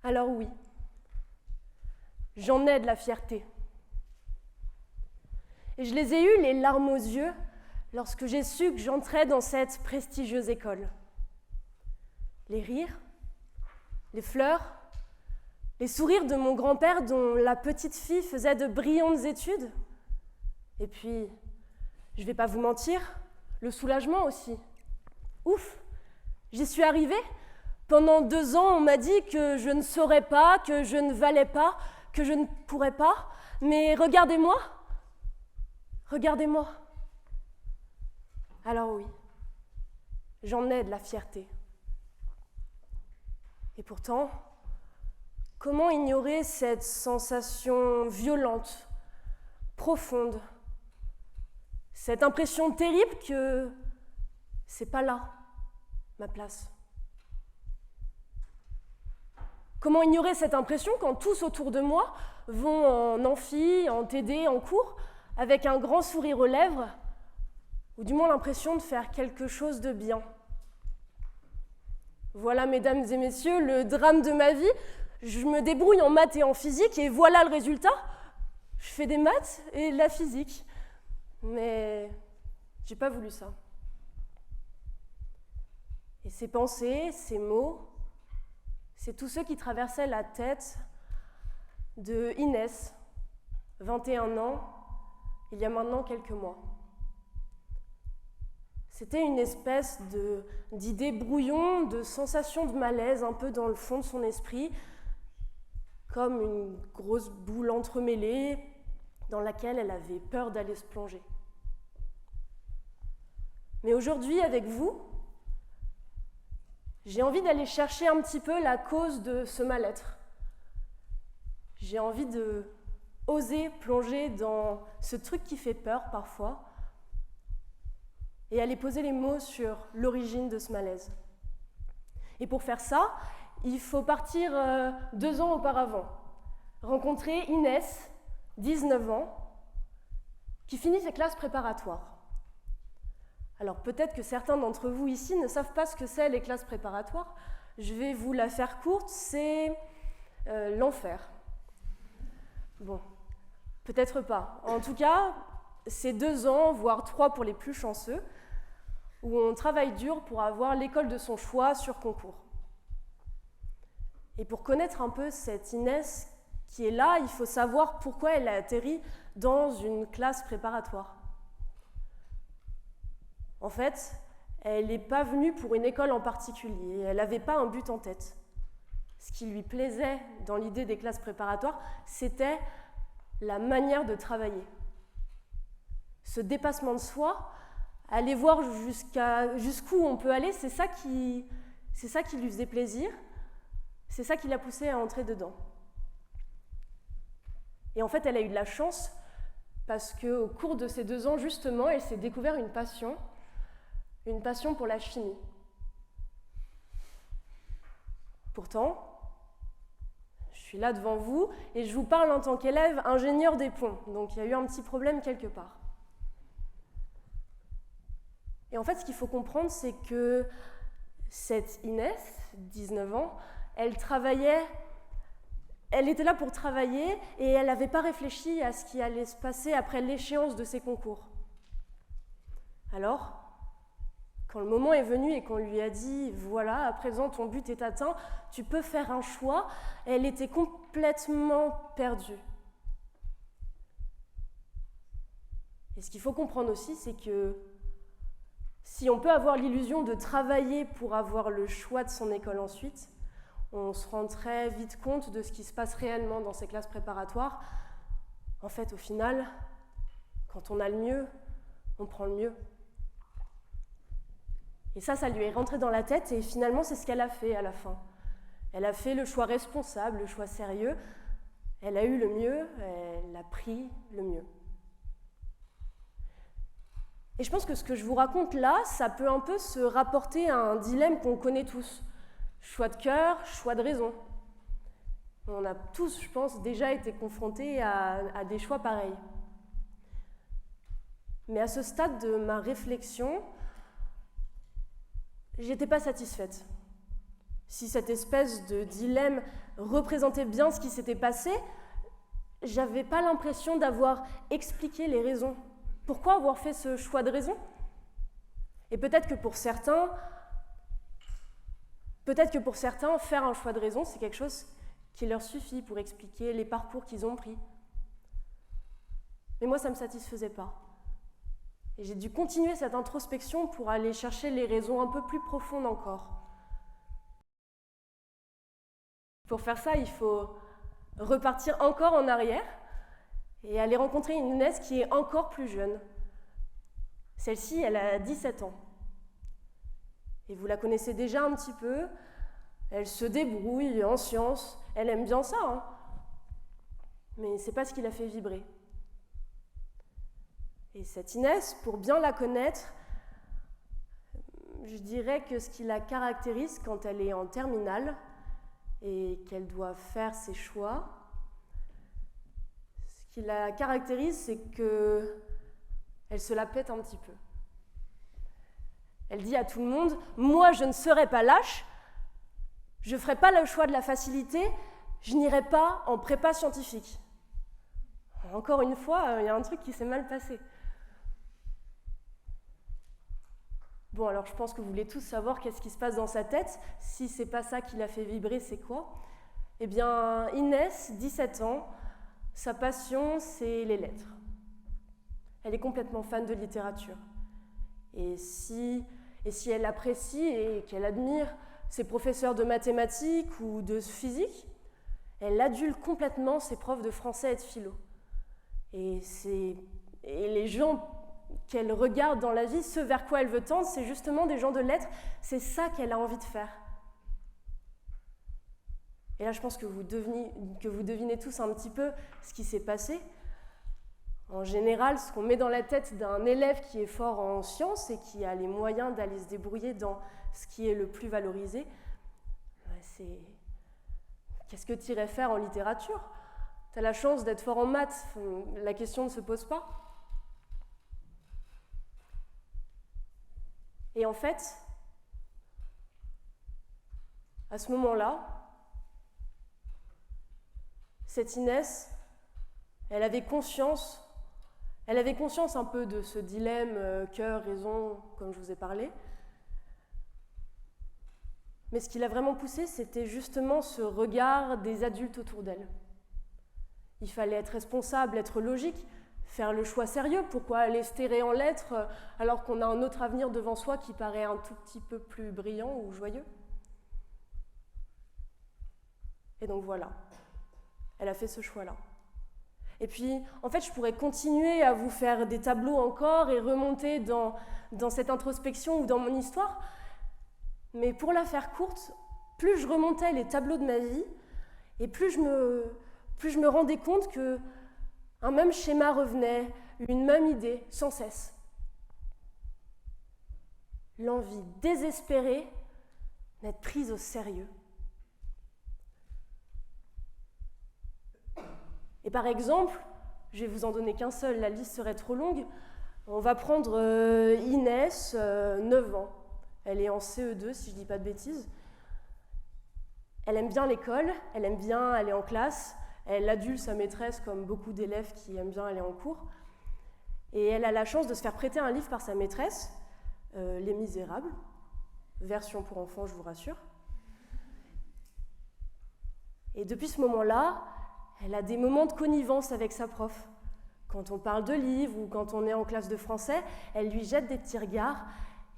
Alors oui, j'en ai de la fierté. Et je les ai eues les larmes aux yeux lorsque j'ai su que j'entrais dans cette prestigieuse école. Les rires, les fleurs, les sourires de mon grand-père dont la petite fille faisait de brillantes études. Et puis, je ne vais pas vous mentir, le soulagement aussi. Ouf, j'y suis arrivée. Pendant 2 ans, on m'a dit que je ne saurais pas, que je ne valais pas, que je ne pourrais pas. Mais regardez-moi, regardez-moi. Alors oui, j'en ai de la fierté. Et pourtant, comment ignorer cette sensation violente, profonde, cette impression terrible que c'est pas là ma place? Comment ignorer cette impression quand tous autour de moi vont en amphi, en TD, en cours, avec un grand sourire aux lèvres, ou du moins l'impression de faire quelque chose de bien? Voilà, mesdames et messieurs, le drame de ma vie. Je me débrouille en maths et en physique, et voilà le résultat. Je fais des maths et de la physique. Mais j'ai pas voulu ça. Et ces pensées, ces mots, c'est tous ceux qui traversaient la tête de Inès, 21 ans, il y a maintenant quelques mois. C'était une espèce d'idée brouillon, de sensation de malaise un peu dans le fond de son esprit, comme une grosse boule entremêlée dans laquelle elle avait peur d'aller se plonger. Mais aujourd'hui, avec vous, j'ai envie d'aller chercher un petit peu la cause de ce mal-être. J'ai envie de oser plonger dans ce truc qui fait peur parfois et aller poser les mots sur l'origine de ce malaise. Et pour faire ça, il faut partir 2 ans auparavant, rencontrer Inès, 19 ans, qui finit ses classes préparatoires. Alors peut-être que certains d'entre vous ici ne savent pas ce que c'est les classes préparatoires. Je vais vous la faire courte, c'est l'enfer. Bon, peut-être pas. En tout cas, c'est 2 ans, voire 3 pour les plus chanceux, où on travaille dur pour avoir l'école de son choix sur concours. Et pour connaître un peu cette Inès qui est là, il faut savoir pourquoi elle a atterri dans une classe préparatoire. En fait, elle n'est pas venue pour une école en particulier, elle n'avait pas un but en tête. Ce qui lui plaisait dans l'idée des classes préparatoires, c'était la manière de travailler. Ce dépassement de soi, aller voir jusqu'où on peut aller, c'est ça qui lui faisait plaisir, c'est ça qui l'a poussée à entrer dedans. Et en fait, elle a eu de la chance parce qu'au cours de ces 2 ans, justement, elle s'est découvert une passion pour la chimie. Pourtant, je suis là devant vous et je vous parle en tant qu'élève ingénieur des ponts, donc il y a eu un petit problème quelque part. Et en fait, ce qu'il faut comprendre, c'est que cette Inès, 19 ans, elle était là pour travailler et elle n'avait pas réfléchi à ce qui allait se passer après l'échéance de ses concours. Alors, quand le moment est venu et qu'on lui a dit « Voilà, à présent ton but est atteint, tu peux faire un choix », elle était complètement perdue. Et ce qu'il faut comprendre aussi, c'est que si on peut avoir l'illusion de travailler pour avoir le choix de son école ensuite, on se rend très vite compte de ce qui se passe réellement dans ces classes préparatoires. En fait, au final, quand on a le mieux, on prend le mieux. Et ça lui est rentré dans la tête et finalement, c'est ce qu'elle a fait à la fin. Elle a fait le choix responsable, le choix sérieux. Elle a eu le mieux, elle a pris le mieux. Et je pense que ce que je vous raconte là, ça peut un peu se rapporter à un dilemme qu'on connaît tous. Choix de cœur, choix de raison. On a tous, je pense, déjà été confrontés à des choix pareils. Mais à ce stade de ma réflexion, j'étais pas satisfaite. si cette espèce de dilemme représentait bien ce qui s'était passé, j'avais pas l'impression d'avoir expliqué les raisons. Pourquoi avoir fait ce choix de raison? Et peut-être que pour certains, faire un choix de raison, c'est quelque chose qui leur suffit pour expliquer les parcours qu'ils ont pris. Mais moi, ça ne me satisfaisait pas. Et j'ai dû continuer cette introspection pour aller chercher les raisons un peu plus profondes encore. Pour faire ça, il faut repartir encore en arrière et aller rencontrer une Inès qui est encore plus jeune. Celle-ci, elle a 17 ans. Et vous la connaissez déjà un petit peu. Elle se débrouille en sciences. Elle aime bien ça, hein. Mais c'est pas ce qui l'a fait vibrer. Et cette Inès, pour bien la connaître, je dirais que ce qui la caractérise quand elle est en terminale et qu'elle doit faire ses choix, ce qui la caractérise, c'est qu'elle se la pète un petit peu. Elle dit à tout le monde, « Moi, je ne serai pas lâche, je ne ferai pas le choix de la facilité, je n'irai pas en prépa scientifique. » Encore une fois, il y a un truc qui s'est mal passé. Bon, alors je pense que vous voulez tous savoir qu'est-ce qui se passe dans sa tête. Si c'est pas ça qui l'a fait vibrer, c'est quoi? Eh bien, Inès, 17 ans, sa passion, c'est les lettres. Elle est complètement fan de littérature. Et si elle apprécie et qu'elle admire ses professeurs de mathématiques ou de physique, elle adule complètement ses profs de français et de philo. Et les gens qu'elle regarde dans la vie, ce vers quoi elle veut tendre, c'est justement des gens de lettres, c'est ça qu'elle a envie de faire. Et là, je pense que vous devinez tous un petit peu ce qui s'est passé. En général, ce qu'on met dans la tête d'un élève qui est fort en sciences et qui a les moyens d'aller se débrouiller dans ce qui est le plus valorisé, c'est qu'est-ce que tu irais faire en littérature? Tu as la chance d'être fort en maths, la question ne se pose pas. Et en fait, à ce moment-là, cette Inès, elle avait conscience un peu de ce dilemme cœur, raison, comme je vous ai parlé. Mais ce qui l'a vraiment poussée, c'était justement ce regard des adultes autour d'elle. Il fallait être responsable, être logique, faire le choix sérieux. Pourquoi aller se terrer en lettres alors qu'on a un autre avenir devant soi qui paraît un tout petit peu plus brillant ou joyeux? Et donc voilà, elle a fait ce choix-là. Et puis, en fait, je pourrais continuer à vous faire des tableaux encore et remonter dans cette introspection ou dans mon histoire. Mais pour la faire courte, plus je remontais les tableaux de ma vie, et plus je me rendais compte qu'un même schéma revenait, une même idée, sans cesse. L'envie désespérée d'être prise au sérieux. Et par exemple, je vais vous en donner qu'un seul, la liste serait trop longue. On va prendre Inès, 9 ans. Elle est en CE2, si je ne dis pas de bêtises. Elle aime bien l'école, elle aime bien aller en classe, elle adule sa maîtresse comme beaucoup d'élèves qui aiment bien aller en cours. Et elle a la chance de se faire prêter un livre par sa maîtresse, Les Misérables, version pour enfants, je vous rassure. Et depuis ce moment-là, elle a des moments de connivence avec sa prof. Quand on parle de livres ou quand on est en classe de français, elle lui jette des petits regards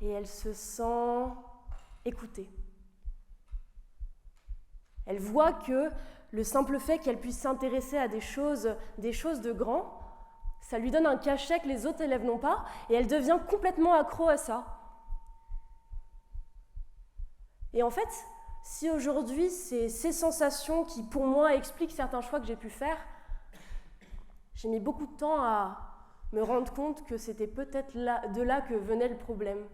et elle se sent écoutée. Elle voit que le simple fait qu'elle puisse s'intéresser à des choses de grand, ça lui donne un cachet que les autres élèves n'ont pas et elle devient complètement accro à ça. Et en fait, si aujourd'hui, c'est ces sensations qui, pour moi, expliquent certains choix que j'ai pu faire, j'ai mis beaucoup de temps à me rendre compte que c'était peut-être de là que venait le problème.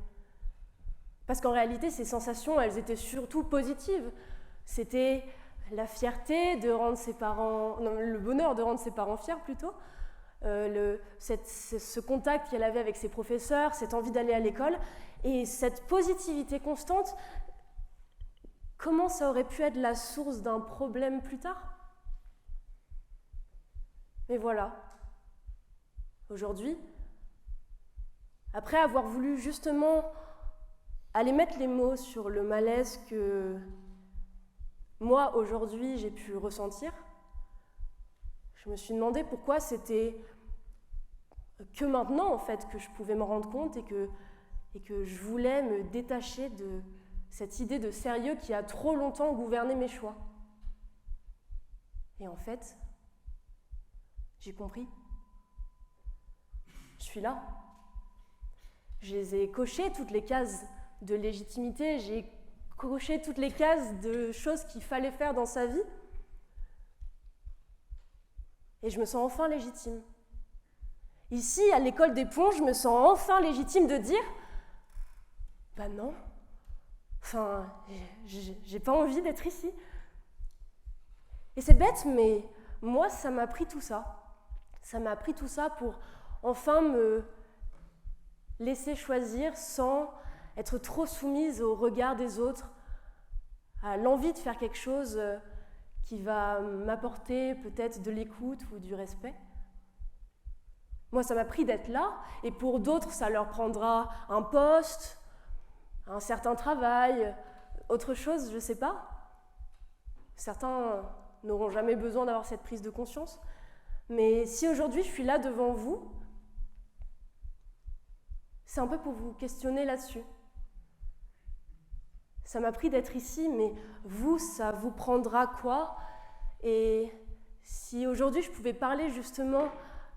Parce qu'en réalité, ces sensations, elles étaient surtout positives. C'était la fierté de rendre ses parents... Non, le bonheur de rendre ses parents fiers, plutôt. Ce contact qu'elle avait avec ses professeurs, cette envie d'aller à l'école, et cette positivité constante. comment ça aurait pu être la source d'un problème plus tard? Mais voilà, aujourd'hui, après avoir voulu justement aller mettre les mots sur le malaise que moi, aujourd'hui, j'ai pu ressentir, je me suis demandé pourquoi c'était que maintenant, en fait, que je pouvais m'en rendre compte et que je voulais me détacher de cette idée de sérieux qui a trop longtemps gouverné mes choix. Et en fait, j'ai compris. Je suis là. Je les ai cochées, toutes les cases de légitimité, j'ai coché toutes les cases de choses qu'il fallait faire dans sa vie. Et je me sens enfin légitime. Ici, à l'école des ponts, je me sens enfin légitime de dire « Bah non, enfin, j'ai pas envie d'être ici. » Et c'est bête, mais moi, ça m'a pris tout ça. Ça m'a pris tout ça pour enfin me laisser choisir sans être trop soumise au regard des autres, à l'envie de faire quelque chose qui va m'apporter peut-être de l'écoute ou du respect. Moi, ça m'a pris d'être là, et pour d'autres, ça leur prendra un poste, un certain travail, autre chose, je ne sais pas. Certains n'auront jamais besoin d'avoir cette prise de conscience. Mais si aujourd'hui je suis là devant vous, c'est un peu pour vous questionner là-dessus. Ça m'a pris d'être ici, mais vous, ça vous prendra quoi? Et si aujourd'hui je pouvais parler justement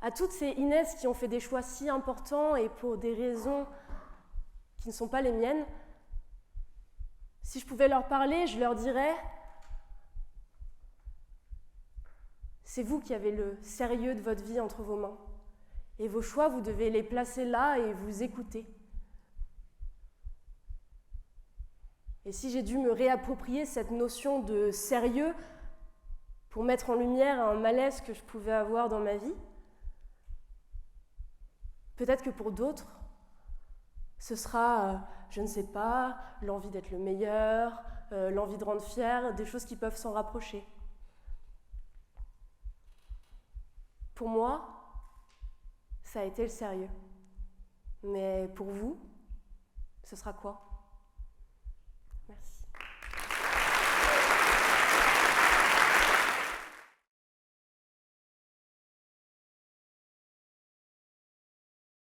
à toutes ces Inès qui ont fait des choix si importants et pour des raisons qui ne sont pas les miennes, si je pouvais leur parler, je leur dirais: c'est vous qui avez le sérieux de votre vie entre vos mains. Et vos choix, vous devez les placer là et vous écouter. Et si j'ai dû me réapproprier cette notion de sérieux pour mettre en lumière un malaise que je pouvais avoir dans ma vie, peut-être que pour d'autres, ce sera, je ne sais pas, l'envie d'être le meilleur, l'envie de rendre fier, des choses qui peuvent s'en rapprocher. Pour moi, ça a été le sérieux. Mais pour vous, ce sera quoi ?